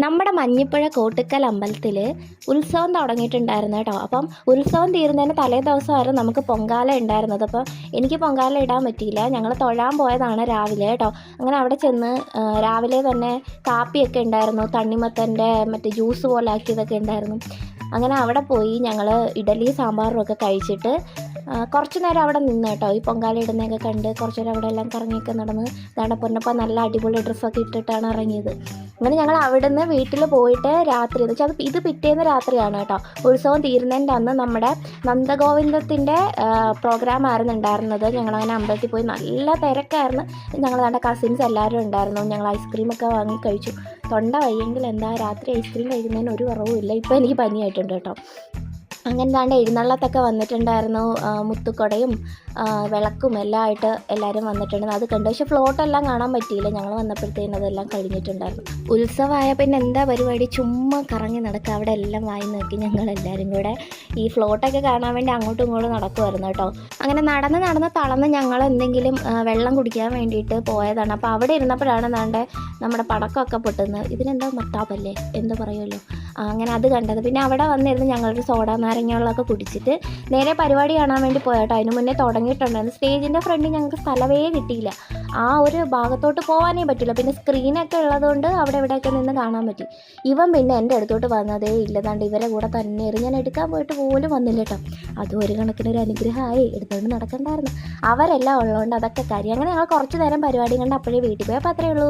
നമ്മുടെ മഞ്ഞിപ്പുഴ കോട്ടുക്കൽ അമ്പലത്തിൽ ഉത്സവം തുടങ്ങിയിട്ടുണ്ടായിരുന്നു കേട്ടോ. അപ്പം ഉത്സവം തീരുന്നതിന് തലേ ദിവസമായിരുന്നു നമുക്ക് പൊങ്കാല ഉണ്ടായിരുന്നത്. അപ്പോൾ എനിക്ക് പൊങ്കാല ഇടാൻ പറ്റിയില്ല. ഞങ്ങൾ തൊഴാൻ പോയതാണ് രാവിലെ കേട്ടോ. അങ്ങനെ അവിടെ ചെന്ന് രാവിലെ തന്നെ കാപ്പിയൊക്കെ ഉണ്ടായിരുന്നു, തണ്ണിമത്തൻ്റെ മറ്റേ ജ്യൂസ് പോലെ ആക്കിയതൊക്കെ ഉണ്ടായിരുന്നു. അങ്ങനെ അവിടെ പോയി ഞങ്ങൾ ഇഡലി സാമ്പാറും ഒക്കെ കഴിച്ചിട്ട് കുറച്ച് നേരം അവിടെ നിന്ന് കേട്ടോ. ഈ പൊങ്കാല ഇടുന്നതൊക്കെ കണ്ട് കുറച്ച് നേരം അവിടെ എല്ലാം കറങ്ങിയൊക്കെ നടന്ന് ദാണ്ട പൊന്നപ്പോൾ നല്ല അടിപൊളി ഡ്രസ്സൊക്കെ ഇട്ടിട്ടാണ് ഇറങ്ങിയത്. അങ്ങനെ ഞങ്ങൾ അവിടെ നിന്ന് വീട്ടിൽ പോയിട്ട് രാത്രി എന്ന് വെച്ചാൽ ഇത് പിറ്റേന്ന് രാത്രിയാണ് കേട്ടോ. ഉത്സവം തീരുന്നതിൻ്റെ അന്ന് നമ്മുടെ നന്ദഗോവിന്ദത്തിൻ്റെ പ്രോഗ്രാമായിരുന്നു ഉണ്ടായിരുന്നത്. ഞങ്ങളങ്ങനെ അമ്പലത്തിൽ പോയി നല്ല തിരക്കായിരുന്നു. ഞങ്ങൾ നമ്മുടെ കസിൻസ് എല്ലാവരും ഉണ്ടായിരുന്നു. ഞങ്ങൾ ഐസ്ക്രീമൊക്കെ വാങ്ങി കഴിച്ചു. തൊണ്ട വയ്യെങ്കിൽ എന്താ രാത്രി ഐസ്ക്രീം കഴിക്കുന്നതിന് ഒരു കുറവുമില്ല. ഇപ്പോൾ എനിക്ക് പനിയായിട്ടുണ്ട് കേട്ടോ. അങ്ങനെ താണ്ട് എഴുന്നള്ളത്തൊക്കെ വന്നിട്ടുണ്ടായിരുന്നു. മുത്തുക്കൊടയും വിളക്കും എല്ലാം ആയിട്ട് എല്ലാവരും വന്നിട്ടുണ്ടായിരുന്നു. അത് കണ്ടു. പക്ഷേ ഫ്ലോട്ടെല്ലാം കാണാൻ പറ്റിയില്ല. ഞങ്ങൾ വന്നപ്പോഴത്തേനും അതെല്ലാം കഴിഞ്ഞിട്ടുണ്ടായിരുന്നു. ഉത്സവമായ പിന്നെ എന്താ പരിപാടി, ചുമ്മാ കറങ്ങി നടക്കുക. അവിടെ എല്ലാം വായി നോക്കി ഞങ്ങളെല്ലാവരും കൂടെ ഈ ഫ്ലോട്ടൊക്കെ കാണാൻ വേണ്ടി അങ്ങോട്ടും ഇങ്ങോട്ടും നടക്കുമായിരുന്നു കേട്ടോ. അങ്ങനെ നടന്ന് തളർന്ന് ഞങ്ങൾ എന്തെങ്കിലും വെള്ളം കുടിക്കാൻ വേണ്ടിയിട്ട് പോയതാണ്. അപ്പോൾ അവിടെ ഇരുന്നപ്പോഴാണ് നമ്മുടെ പടക്കമൊക്കെ പൊട്ടുന്നത്. ഇതിനെന്താ മത്താപ്പല്ലേ എന്തോ പറയുമല്ലോ. അങ്ങനെ അത് കണ്ടത്. പിന്നെ അവിടെ വന്നിരുന്ന് ഞങ്ങളൊരു സോഡ നാരങ്ങകളൊക്കെ കുടിച്ചിട്ട് നേരെ പരിപാടി കാണാൻ വേണ്ടി പോയാട്ടോ. അതിന് മുന്നേ തുടങ്ങിയിട്ടുണ്ടായിരുന്നു. സ്റ്റേജിൻ്റെ ഫ്രണ്ടിൽ ഞങ്ങൾക്ക് സ്ഥലമേ കിട്ടിയില്ല. ആ ഒരു ഭാഗത്തോട്ട് പോകാനേ പറ്റില്ല. പിന്നെ സ്ക്രീനൊക്കെ ഉള്ളതുകൊണ്ട് അവിടെ ഇവിടെയൊക്കെ നിന്ന് കാണാൻ പറ്റി. ഇവൻ പിന്നെ എൻ്റെ അടുത്തോട്ട് വന്നതേ ഇല്ലതാണ്ട് ഇവരെ കൂടെ തന്നെ ഞാൻ എടുക്കാൻ പോയിട്ട് പോലും വന്നില്ല കേട്ടോ. അതും ഒരു കണക്കിനൊരു അനുഗ്രഹമായി. എടുത്തുകൊണ്ട് നടക്കണ്ടായിരുന്നു. അവരെല്ലാം ഉള്ളതുകൊണ്ട് അതൊക്കെ കാര്യം. അങ്ങനെ ഞങ്ങൾ കുറച്ച് നേരം പരിപാടി കണ്ട് അപ്പോഴേ വീട്ടിൽ പോയി. അപ്പോൾ അത്രയേ ഉള്ളൂ.